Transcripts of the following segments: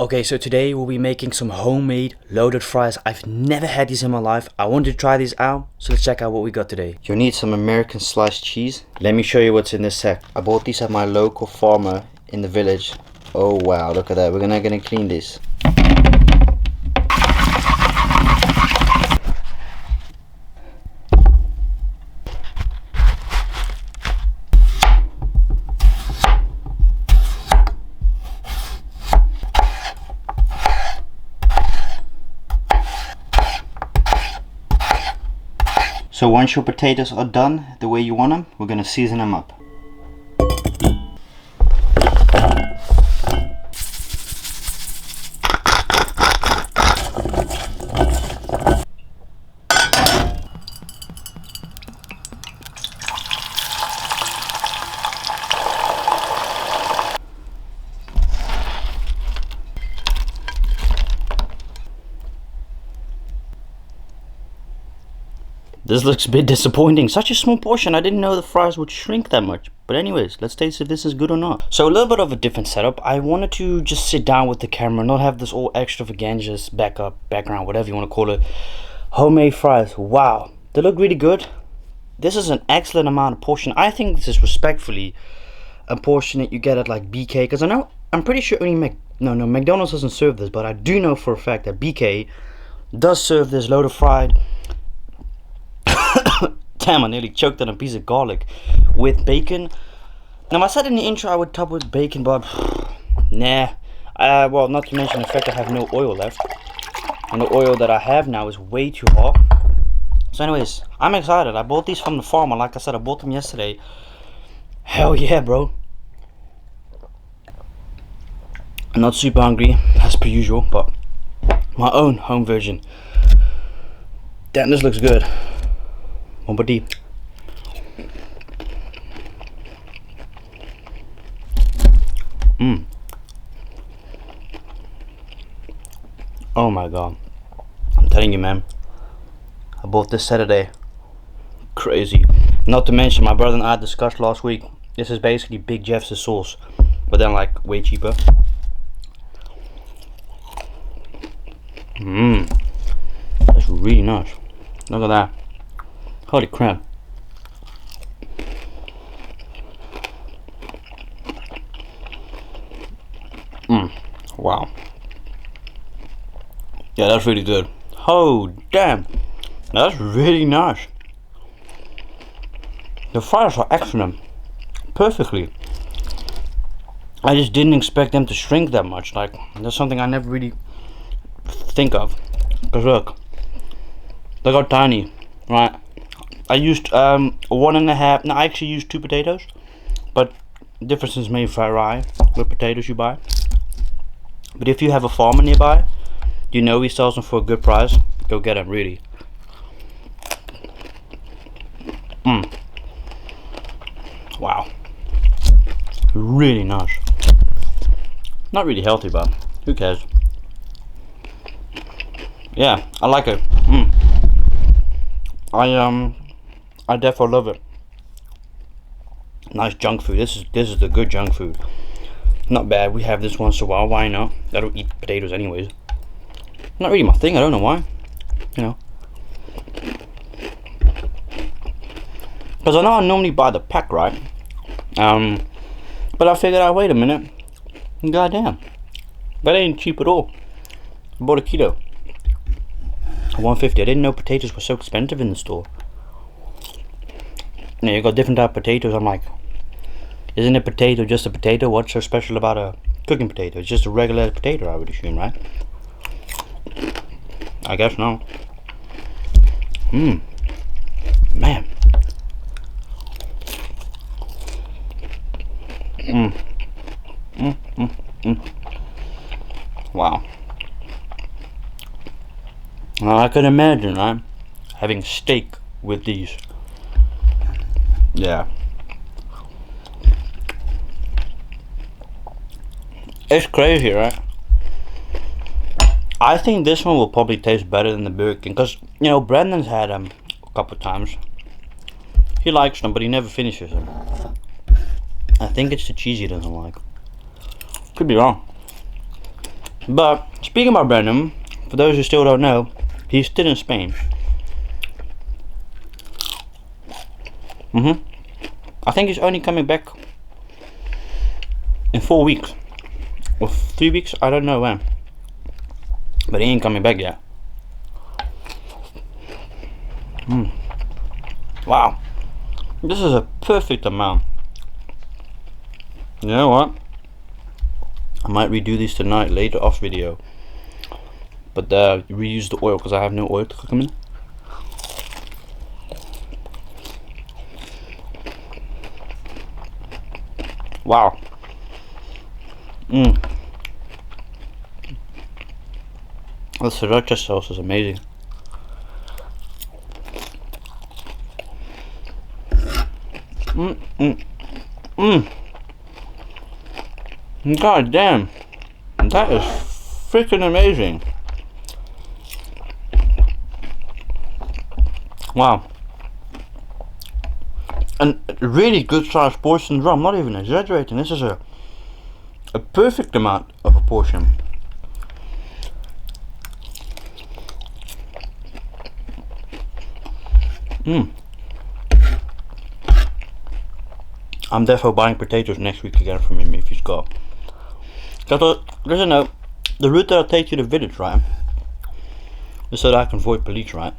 Okay, so today we'll be making some homemade loaded fries. I've never had these in my life. I wanted to try these out, so let's check out what we got today. You'll need some American sliced cheese. Let me show you what's in this sack. I bought these at my local farmer in the village. Oh wow, look at that. We're gonna clean this. So once your potatoes are done the way you want them, we're gonna season them up. This looks a bit disappointing. Such a small portion. I didn't know the fries would shrink that much. But anyways, let's taste if this is good or not. So a little bit of a different setup. I wanted to just sit down with the camera, not have this all extravaganza background, whatever you want to call it. Homemade fries. Wow, they look really good. This is an excellent amount of portion. I think this is respectfully a portion that you get at like BK, because I'm pretty sure only McDonald's doesn't serve this, but I do know for a fact that BK does serve this loaded fried. Damn, I nearly choked on a piece of garlic with bacon. Now I said in the intro I would top with bacon, but nah. Well, not to mention the fact I have no oil left, and the oil that I have now is way too hot. So anyways, I'm excited. I bought these from the farmer. Like I said, I bought them yesterday. Hell yeah, bro. I'm not super hungry as per usual, but my own home version. Damn, this looks good. One more deep. Oh my god, I'm telling you, man, I bought this Saturday. Crazy. Not to mention, my brother and I discussed last week, this is basically Big Jeff's sauce, but then like way cheaper. That's really nice. Look at that. Holy crap. Wow. Yeah, that's really good. Oh, damn. That's really nice. The fries are excellent. Perfectly. I just didn't expect them to shrink that much. Like, that's something I never really think of. Because look how tiny, right? I used 1.5. No, I actually used 2 potatoes, but differences may vary with potatoes you buy. But if you have a farmer nearby, you know he sells them for a good price, go get them, really. Wow, really nice. Not really healthy, but who cares? Yeah, I like it. I definitely love it. Nice junk food. This is the good junk food. Not bad. We have this once in a while. Why not? I don't eat potatoes anyways. Not really my thing. I don't know why. You know. Because I know I normally buy the pack, right? But I figured out, wait a minute. Goddamn. That ain't cheap at all. I bought a kilo. 150. I didn't know potatoes were so expensive in the store. Now you got different type of potatoes. I'm like, isn't a potato just a potato? What's so special about a cooking potato? It's just a regular potato, I would assume, right? I guess no. Man. Wow. Now I can imagine, right? Having steak with these. Yeah. It's crazy, right? I think this one will probably taste better than the Burger King, because, you know, Brandon's had them a couple of times. He likes them, but he never finishes them. I think it's the cheese he doesn't like. Could be wrong. But speaking about Brandon, for those who still don't know, he's still in Spain. I think he's only coming back in 4 weeks or 3 weeks. I don't know when, but he ain't coming back yet. Wow, this is a perfect amount. You know what? I might redo this tonight, later off video. But reuse the oil because I have no oil to cook them in. Wow. The sriracha sauce is amazing. God damn, that is freaking amazing. Wow. And really good sized portion as well. I'm not even exaggerating. This is a perfect amount of a portion. I'm definitely buying potatoes next week again from him if he's got. Because listen now, the route that I'll take to the village, right, is so that I can avoid police, right?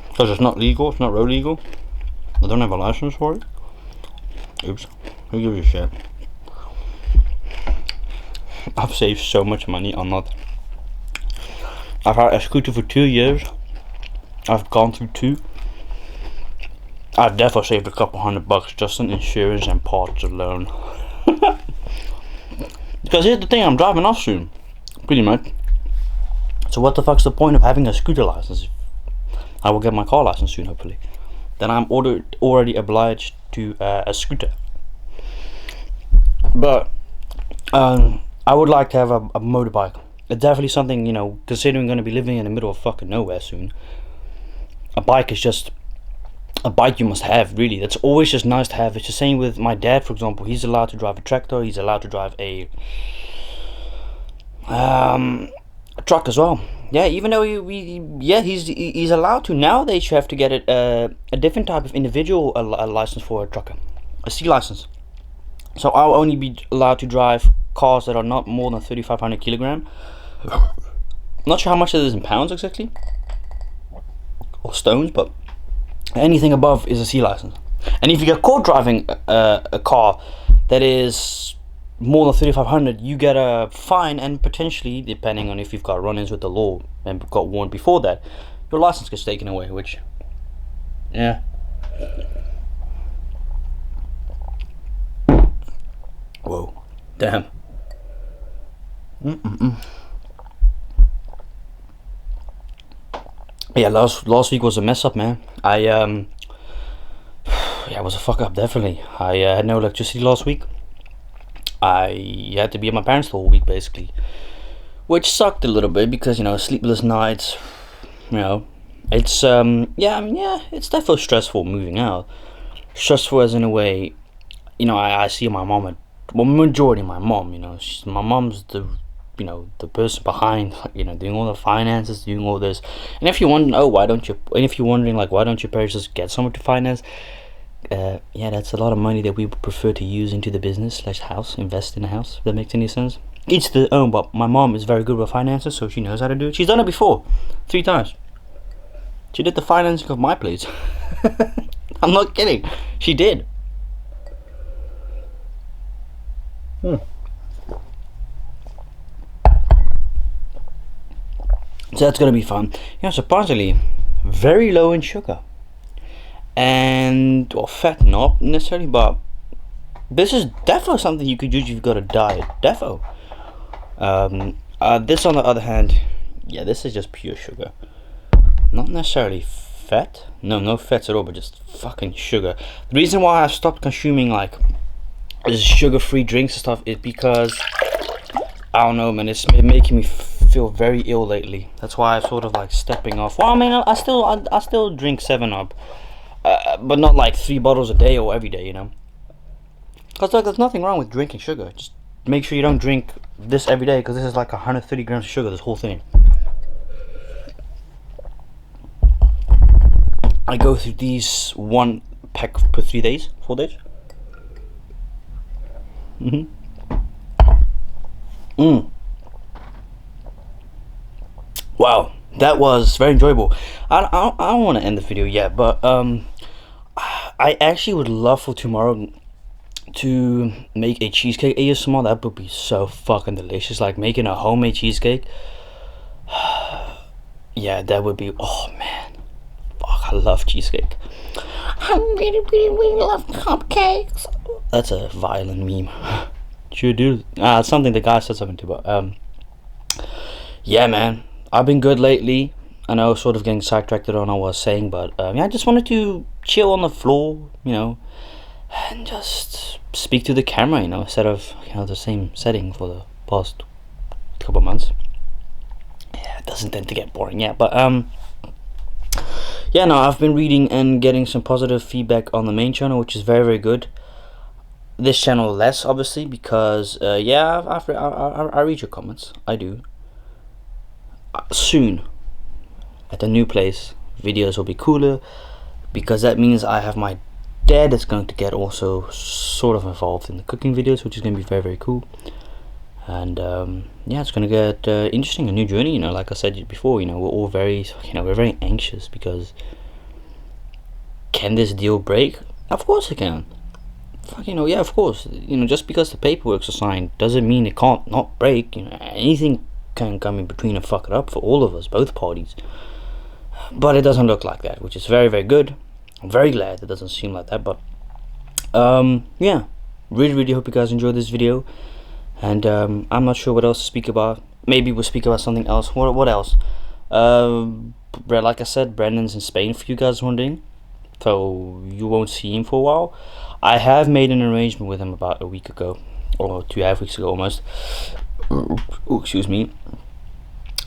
Because it's not legal, it's not road legal. I don't have a license for it. Oops, who gives a shit? I've saved so much money on that. I've had a scooter for 2 years. I've gone through 2. I've definitely saved a couple $100 just on insurance and parts alone. Because here's the thing, I'm driving off soon, pretty much. So what the fuck's the point of having a scooter license? I will get my car license soon, hopefully. Then I'm already obliged to a scooter. But I would like to have a motorbike. It's definitely something, you know, considering I'm going to be living in the middle of fucking nowhere soon. A bike is just a bike you must have, really. That's always just nice to have. It's the same with my dad, for example. He's allowed to drive a tractor. He's allowed to drive a truck as well. Yeah, even though he's allowed to. Nowadays you have to get a different type of individual a license for a trucker, a C license. So I'll only be allowed to drive cars that are not more than 3,500 kilogram. Not sure how much it is in pounds exactly, or stones, but anything above is a C license. And if you get caught driving a car that is more than 3,500, you get a fine, and potentially, depending on if you've got run-ins with the law and got warned before that, your license gets taken away, which, yeah. Whoa, damn. Yeah, last week was a mess up, man. Yeah, it was a fuck up, definitely. I had no electricity last week. I had to be at my parents the whole week, basically, which sucked a little bit because, you know, sleepless nights. You know, it's it's definitely stressful moving out. Stressful as in a way, you know, I see my mom, well, majority my mom. You know, my mom's the, you know, the person behind, you know, doing all the finances, doing all this. And if you want to know why don't you, and if you're wondering like why don't your parents just get someone to finance, yeah, that's a lot of money that we would prefer to use into the business / house, invest in a house, if that makes any sense. Each their own, but my mom is very good with finances, so she knows how to do it. She's done it before, 3 times. She did the financing of my place. I'm not kidding, she did. So that's gonna be fun. Yeah, surprisingly, very low in sugar. And, well, fat not necessarily, but this is definitely something you could use if you've got a diet. Defo. This on the other hand, yeah, this is just pure sugar. Not necessarily fat. No fats at all, but just fucking sugar. The reason why I've stopped consuming like this sugar-free drinks and stuff is because, I don't know, man, it's making me feel very ill lately. That's why I'm sort of like stepping off. Well, I mean, I still drink 7-Up. But not like 3 bottles a day or every day, you know. Cause like there's nothing wrong with drinking sugar. Just make sure you don't drink this every day, because this is like 130 grams of sugar, this whole thing. I go through these one pack per 3 days, 4 days. Wow, that was very enjoyable. I don't want to end the video yet, but I actually would love for tomorrow to make a cheesecake ASMR. That would be so fucking delicious, like making a homemade cheesecake. Yeah, that would be, oh man, fuck, I love cheesecake. I really love cupcakes. That's a violent meme. Sure do. Something the guy said something to, but yeah, man, I've been good lately. I know, sort of getting sidetracked on what I was saying, but yeah, I just wanted to chill on the floor, you know, and just speak to the camera, you know, instead of, you know, the same setting for the past couple of months. Yeah, it doesn't tend to get boring, yeah, but yeah, no, I've been reading and getting some positive feedback on the main channel, which is very, very good. This channel less, obviously, because yeah, I read your comments. I do. Soon, at the new place, videos will be cooler, because that means I have my dad that's going to get also sort of involved in the cooking videos, which is going to be very, very cool. And yeah, it's going to get interesting, a new journey, you know. Like I said before, you know, we're all very, you know, we're very anxious, because can this deal break? Of course it can. Fuck, you know, yeah, of course. You know, just because the paperwork's signed doesn't mean it can't not break. You know, anything can come in between and fuck it up for all of us, both parties. But it doesn't look like that, which is very, very good. I'm very glad it doesn't seem like that. But yeah, really hope you guys enjoyed this video. And I'm not sure what else to speak about. Maybe we'll speak about something else. What else? Like I said, Brandon's in Spain, for you guys wondering, so you won't see him for a while. I have made an arrangement with him about a week ago, or 2.5 weeks ago almost. Oh, excuse me.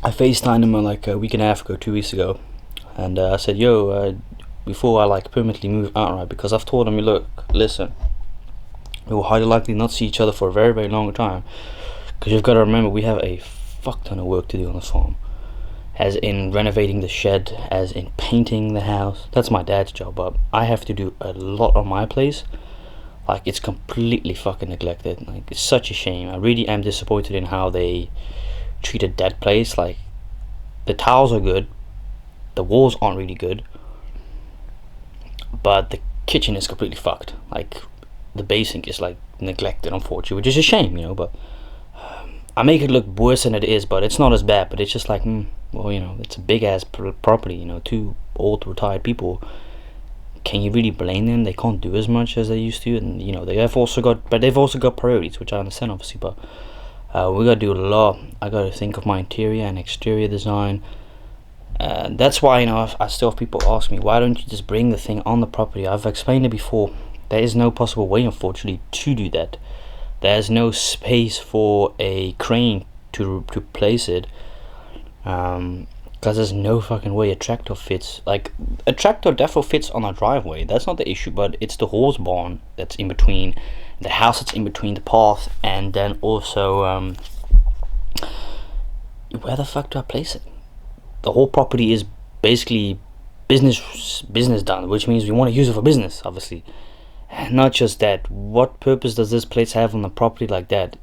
I FaceTimed him like a week and a half ago, 2 weeks ago, and I said, yo, before I like permanently move outright, because I've told him, look, listen, we will highly likely not see each other for a very, very long time, because you've got to remember, we have a fuck ton of work to do on the farm, as in renovating the shed, as in painting the house. That's my dad's job, but I have to do a lot on my place. Like, it's completely fucking neglected. Like, it's such a shame. I really am disappointed in how they treated that place. Like, the tiles are good, the walls aren't really good, but the kitchen is completely fucked. Like, the basing is like neglected, unfortunately, which is a shame, you know. But I make it look worse than it is, but it's not as bad. But it's just like, well, you know, it's a big ass property, you know, 2 old retired people. Can you really blame them? They can't do as much as they used to, and you know, they've also got priorities, which I understand, obviously. But we gotta do a lot. I gotta think of my interior and exterior design. That's why, you know, I still have people ask me, why don't you just bring the thing on the property? I've explained it before. There is no possible way, unfortunately, to do that. There's no space for a crane to place it, because there's no fucking way a tractor fits. Like, a tractor definitely fits on a driveway, that's not the issue, but it's the horse barn that's in between, the house that's in between the path, and then also where the fuck do I place it? The whole property is basically business done, which means we want to use it for business, obviously. And not just that, what purpose does this place have on the property like that?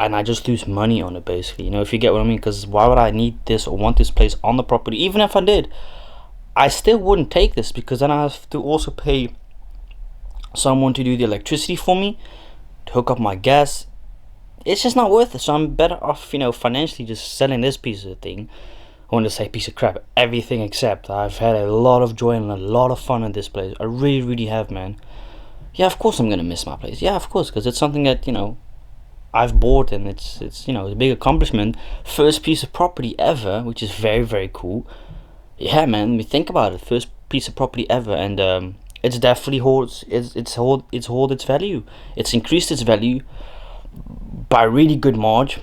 And I just lose money on it, basically, you know, if you get what I mean. Because why would I need this or want this place on the property? Even if I did, I still wouldn't take this, because then I have to also pay someone to do the electricity for me, to hook up my gas. It's just not worth it. So I'm better off, you know, financially just selling this piece of thing. I want to say piece of crap, everything except. I've had a lot of joy and a lot of fun in this place. I really have, man. Yeah, of course I'm gonna miss my place. Yeah, of course, because it's something that, you know, I've bought, and it's you know, a big accomplishment. First piece of property ever, which is very cool. Yeah, man, we think about it. First piece of property ever, and it's definitely hold its value. It's increased its value by really good margin.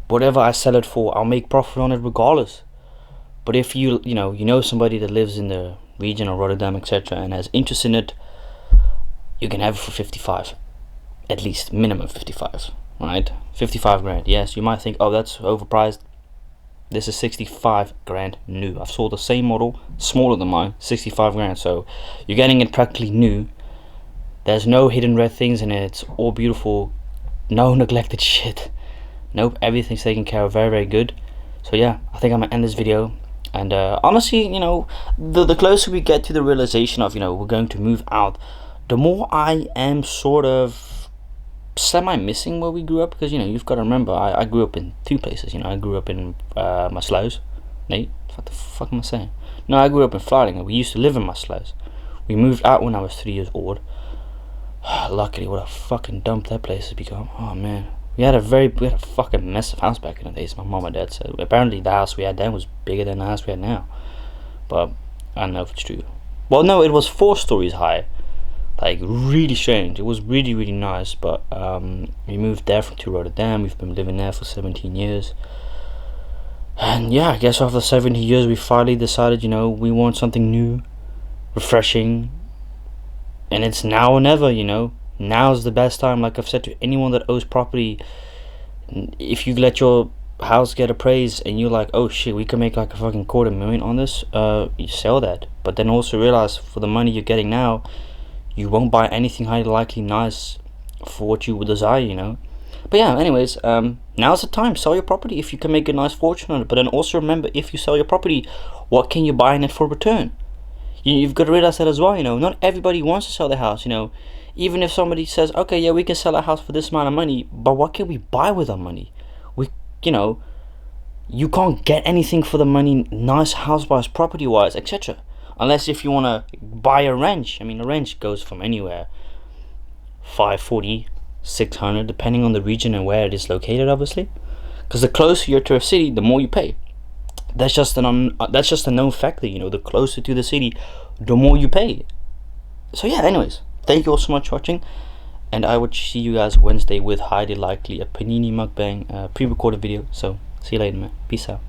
Whatever I sell it for, I'll make profit on it regardless. But if you know somebody that lives in the region of Rotterdam, etc., and has interest in it, you can have it for 55. at least minimum 55, right? 55 grand. Yes, you might think, oh, that's overpriced. This is 65 grand new. I've sold the same model, smaller than mine, 65 grand. So you're getting it practically new. There's no hidden red things in it. It's all beautiful. No neglected shit. Nope, everything's taken care of very, very good. So yeah, I think I'm gonna end this video. And honestly, you know, the closer we get to the realization of, you know, we're going to move out, the more I am sort of semi-missing where we grew up. Because, you know, you've got to remember, I grew up in two places. You know, I grew up in Maasluis. Nate, what the fuck am I saying? No, I grew up in Vlaardingen. We used to live in Maasluis. We moved out when I was 3 years old. Luckily, what a fucking dump that place has become. Oh man, we had a fucking massive house back in the days. My mom and dad said. Apparently, the house we had then was bigger than the house we had now. But I don't know if it's true. Well, no, it was 4 stories high. Like, really strange. It was really, really nice. But we moved there to Rotterdam. We've been living there for 17 years. And yeah, I guess after 17 years, we finally decided, you know, we want something new, refreshing. And it's now or never, you know. Now's the best time. Like I've said to anyone that owns property, if you let your house get appraised and you're like, oh shit, we can make like a fucking $250,000 on this, you sell that. But then also realize, for the money you're getting now, you won't buy anything highly likely nice for what you would desire, you know. But yeah, anyways, now's the time. Sell your property if you can make a nice fortune on it. But then also remember, if you sell your property, what can you buy in it for return? You've got to realize that as well, you know. Not everybody wants to sell their house, you know. Even if somebody says, okay, yeah, we can sell our house for this amount of money, but what can we buy with our money? You know, you can't get anything for the money, nice house-wise, property-wise, etc. Unless if you want to buy a ranch. I mean, a ranch goes from anywhere, 540, 600, depending on the region and where it is located, obviously. Because the closer you're to a city, the more you pay. That's just a known factor, you know. The closer to the city, the more you pay. So yeah, anyways, thank you all so much for watching, and I will see you guys Wednesday with highly likely a panini mukbang pre-recorded video. So see you later, man. Peace out.